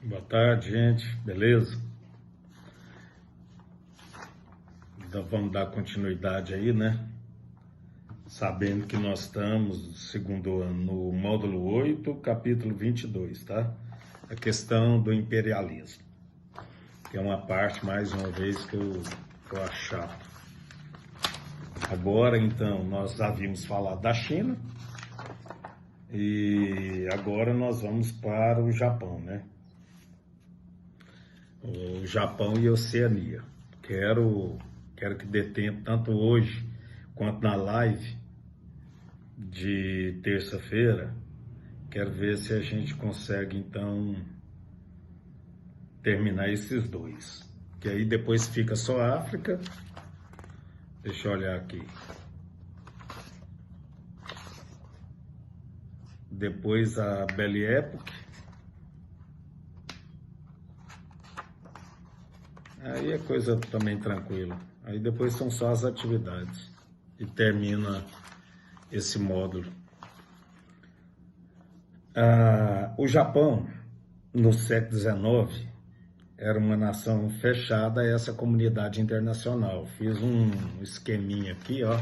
Boa tarde, gente. Beleza? Então vamos dar continuidade aí, né? Sabendo que nós estamos, segundo ano, no módulo 8, capítulo 22, tá? A questão do imperialismo, que é uma parte, mais uma vez, que eu acho chato. Agora, então, nós havíamos falado da China e agora nós vamos para o Japão, né? O Japão e a Oceania. Quero que dê tempo, tanto hoje quanto na live de terça-feira. Quero ver se a gente consegue, então, terminar esses dois. Que aí depois fica só a África. Deixa eu olhar aqui. Depois a Belle Époque. Aí é coisa também tranquila. Aí depois são só as atividades. E termina esse módulo. O Japão, no século XIX, era uma nação fechada a essa comunidade internacional. Fiz um esqueminha aqui, ó,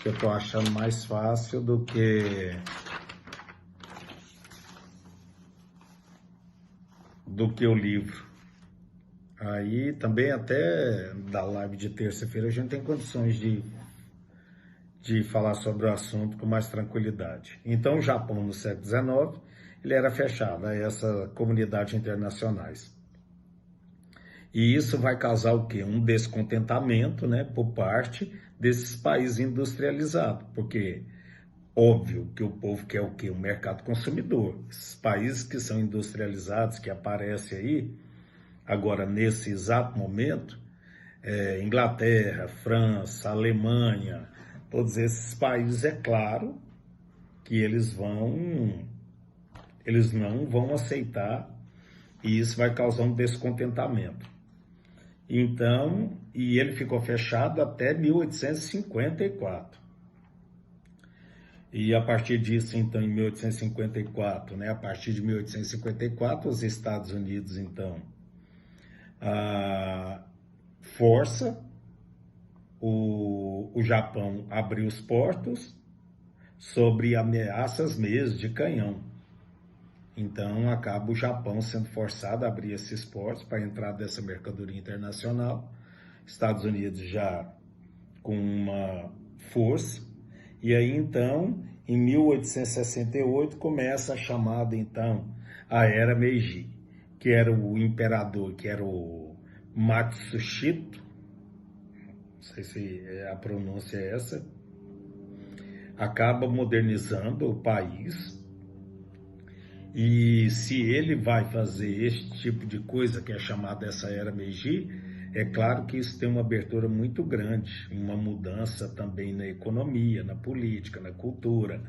que eu tô achando mais fácil do que o livro. Aí também até da live de terça-feira a gente tem condições de falar sobre o assunto com mais tranquilidade. Então, o Japão, no século XIX, ele era fechado a essa comunidade internacionais. E isso vai causar o quê? Um descontentamento, né, por parte desses países industrializados, porque óbvio que o povo quer o quê? O mercado consumidor. Esses países que são industrializados, que aparecem aí, agora nesse exato momento, Inglaterra, França, Alemanha, todos esses países, é claro que eles não vão aceitar, e isso vai causar um descontentamento. Então, e ele ficou fechado até 1854. E a partir disso, então, em 1854, né, a partir de 1854, os Estados Unidos, então, força o Japão a abrir os portos sobre ameaças mesmo de canhão. Então, acaba o Japão sendo forçado a abrir esses portos para a entrada dessa mercadoria internacional. Estados Unidos já com uma força. E aí, então, em 1868, começa a chamada, então, a Era Meiji, que era o imperador, que era o Matsushito, não sei se a pronúncia é essa, acaba modernizando o país. E se ele vai fazer esse tipo de coisa, que é chamada essa Era Meiji, é claro que isso tem uma abertura muito grande, uma mudança também na economia, na política, na cultura,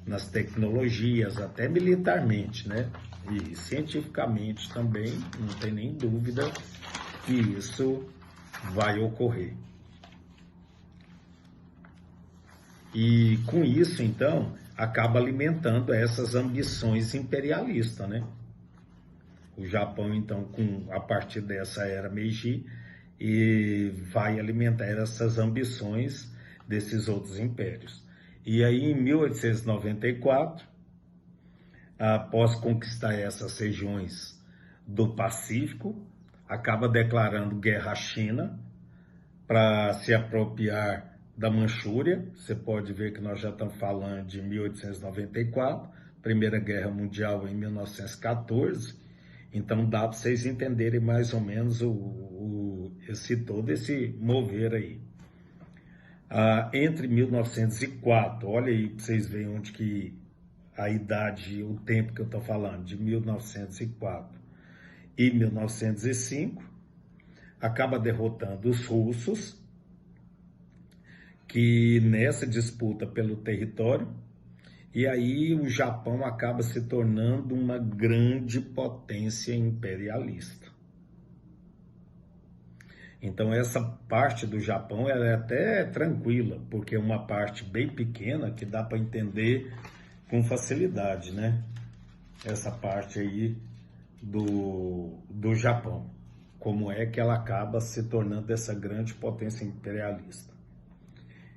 nas tecnologias, até militarmente, né? E cientificamente também, não tem nem dúvida que isso vai ocorrer. E com isso, então, acaba alimentando essas ambições imperialistas, né? O Japão, então, a partir dessa Era Meiji, e vai alimentar essas ambições desses outros impérios. E aí, em 1894, após conquistar essas regiões do Pacífico, acaba declarando guerra à China para se apropriar da Manchúria. Você pode ver que nós já estamos falando de 1894, Primeira Guerra Mundial em 1914, então dá para vocês entenderem mais ou menos todo esse mover aí. Entre 1904, olha aí para vocês verem onde que a idade, o tempo que eu estou falando, de 1904 e 1905, acaba derrotando os russos, que nessa disputa pelo território, e aí o Japão acaba se tornando uma grande potência imperialista. Então essa parte do Japão ela é até tranquila, porque é uma parte bem pequena que dá para entender com facilidade, né? essa parte aí do Japão. Como é que ela acaba se tornando essa grande potência imperialista.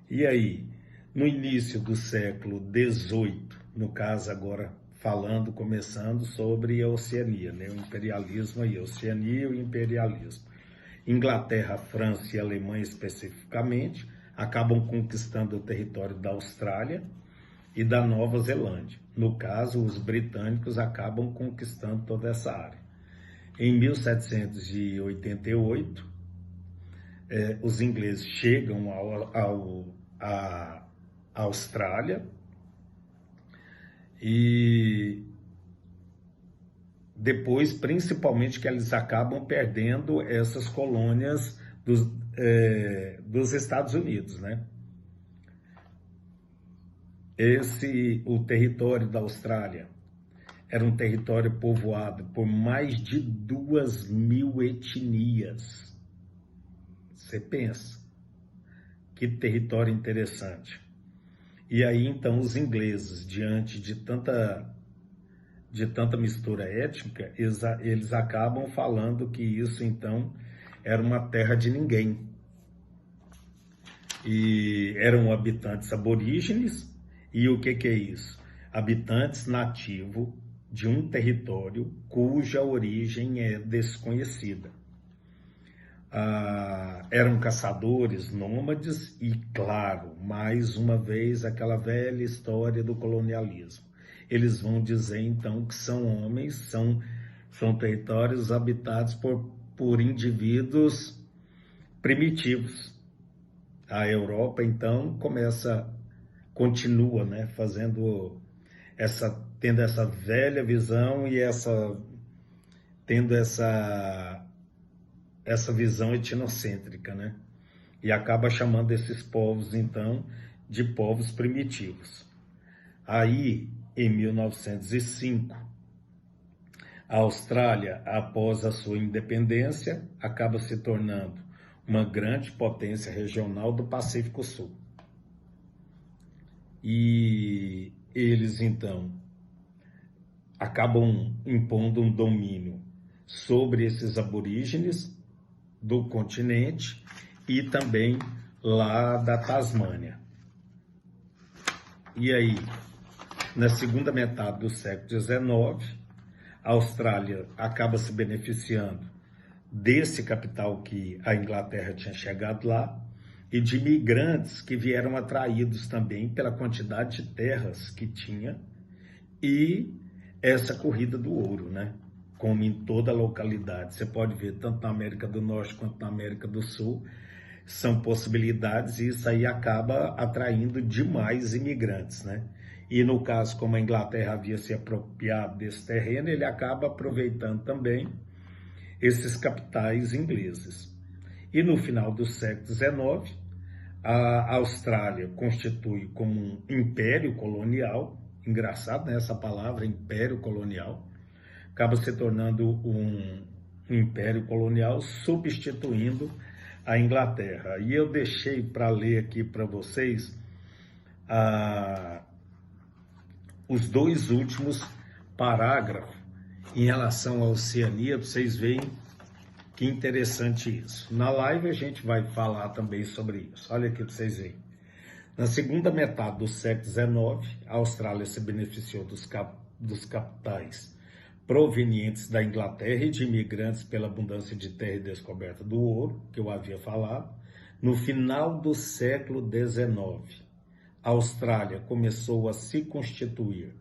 E aí, no início do século XVIII, no caso agora começando sobre a Oceania, né? O imperialismo aí, a Oceania e o imperialismo. Inglaterra, França e Alemanha especificamente, acabam conquistando o território da Austrália e da Nova Zelândia. No caso, os britânicos acabam conquistando toda essa área. Em 1788, os ingleses chegam à Austrália e depois, principalmente, que eles acabam perdendo essas colônias dos Estados Unidos, né? O território da Austrália era um território povoado por mais de 2.000 etnias. Você pensa, que território interessante. E aí, então, os ingleses, diante de tanta mistura étnica, eles acabam falando que isso, então, era uma terra de ninguém. E eram habitantes aborígenes, e o que é isso? Habitantes nativos de um território cuja origem é desconhecida. Eram caçadores, nômades e, claro, mais uma vez, aquela velha história do colonialismo. Eles vão dizer, então, que são homens, são territórios habitados por indivíduos primitivos. A Europa, então, continua, né, tendo essa velha visão e tendo essa visão etnocêntrica, né? E acaba chamando esses povos, então, de povos primitivos. Aí, em 1905, a Austrália, após a sua independência, acaba se tornando uma grande potência regional do Pacífico Sul. E eles, então, acabam impondo um domínio sobre esses aborígenes do continente e também lá da Tasmânia. E aí, na segunda metade do século XIX, a Austrália acaba se beneficiando desse capital que a Inglaterra tinha chegado lá e de imigrantes que vieram atraídos também pela quantidade de terras que tinha e essa corrida do ouro, né? Como em toda a localidade. Você pode ver, tanto na América do Norte quanto na América do Sul, são possibilidades e isso aí acaba atraindo demais imigrantes, né? E no caso, como a Inglaterra havia se apropriado desse terreno, ele acaba aproveitando também esses capitais ingleses. E no final do século XIX, a Austrália constitui como um império colonial, engraçado, né, essa palavra, império colonial, acaba se tornando um império colonial, substituindo a Inglaterra. E eu deixei para ler aqui para vocês os dois últimos parágrafos em relação à Oceania, para vocês verem que interessante isso. Na live a gente vai falar também sobre isso. Olha aqui para vocês verem. Na segunda metade do século XIX, a Austrália se beneficiou dos capitais provenientes da Inglaterra e de imigrantes pela abundância de terra e descoberta do ouro, que eu havia falado. No final do século XIX, a Austrália começou a se constituir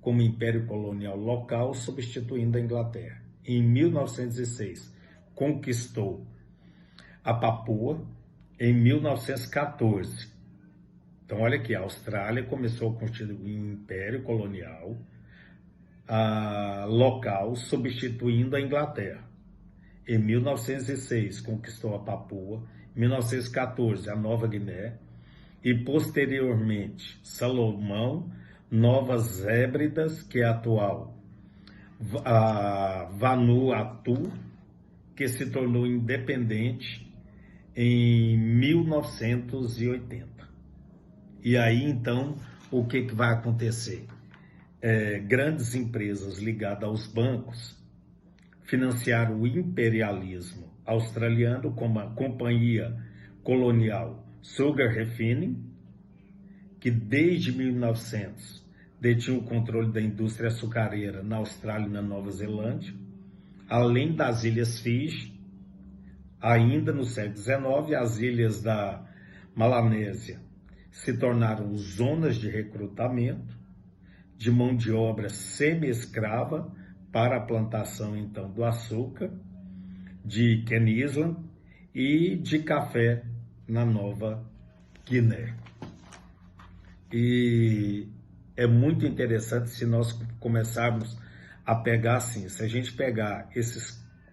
como império colonial local, substituindo a Inglaterra. Em 1906, conquistou a Papua. Em 1914, então olha aqui, a Austrália começou a constituir um império colonial local, substituindo a Inglaterra. Em 1906, conquistou a Papua. Em 1914, a Nova Guiné. E posteriormente, Salomão, Novas Hébridas, que é a atual Vanuatu, que se tornou independente em 1980. E aí, então, o que vai acontecer? grandes empresas ligadas aos bancos financiaram o imperialismo australiano, como a Companhia Colonial Sugar Refining, que desde 1900 detinha o controle da indústria açucareira na Austrália e na Nova Zelândia, além das Ilhas Fiji. Ainda no século XIX, as ilhas da Melanésia se tornaram zonas de recrutamento de mão de obra semi-escrava para a plantação, então, do açúcar, de Ken Island e de café na Nova Guiné. E é muito interessante se nós começarmos a pegar assim, se a gente pegar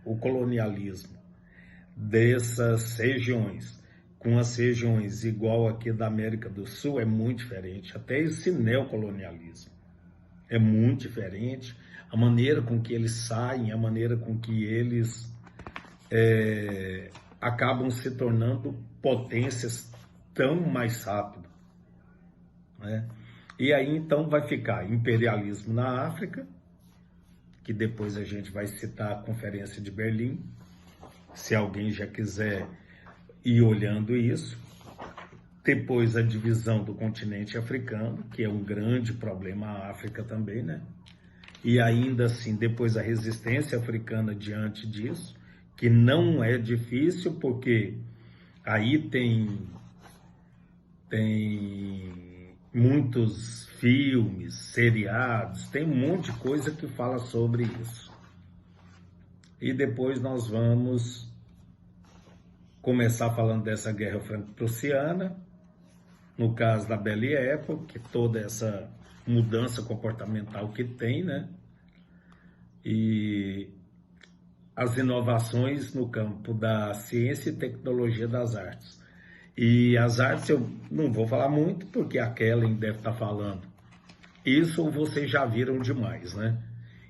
o colonialismo dessas regiões com as regiões igual aqui da América do Sul, é muito diferente. Até esse neocolonialismo é muito diferente. A maneira com que eles saem, a maneira com que eles acabam se tornando potências tão mais rápido, né? E aí então vai ficar imperialismo na África, que depois a gente vai citar a Conferência de Berlim, se alguém já quiser ir olhando isso. Depois a divisão do continente africano, que é um grande problema, a África também, né? E ainda assim, depois a resistência africana diante disso, que não é difícil, porque aí tem muitos filmes, seriados, tem um monte de coisa que fala sobre isso. E depois nós vamos começar falando dessa guerra franco-prussiana, no caso da Belle Époque, toda essa mudança comportamental que tem, né? E as inovações no campo da ciência e tecnologia das artes. E as artes eu não vou falar muito, porque a Kellen deve estar falando. Isso vocês já viram demais, né?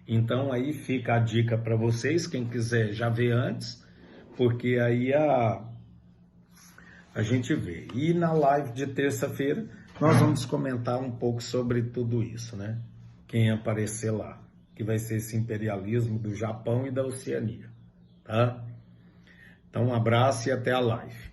Então aí fica a dica para vocês, quem quiser já ver antes, porque aí a gente vê. E na live de terça-feira nós vamos comentar um pouco sobre tudo isso, né? Quem aparecer lá, que vai ser esse imperialismo do Japão e da Oceania, tá? Então um abraço e até a live.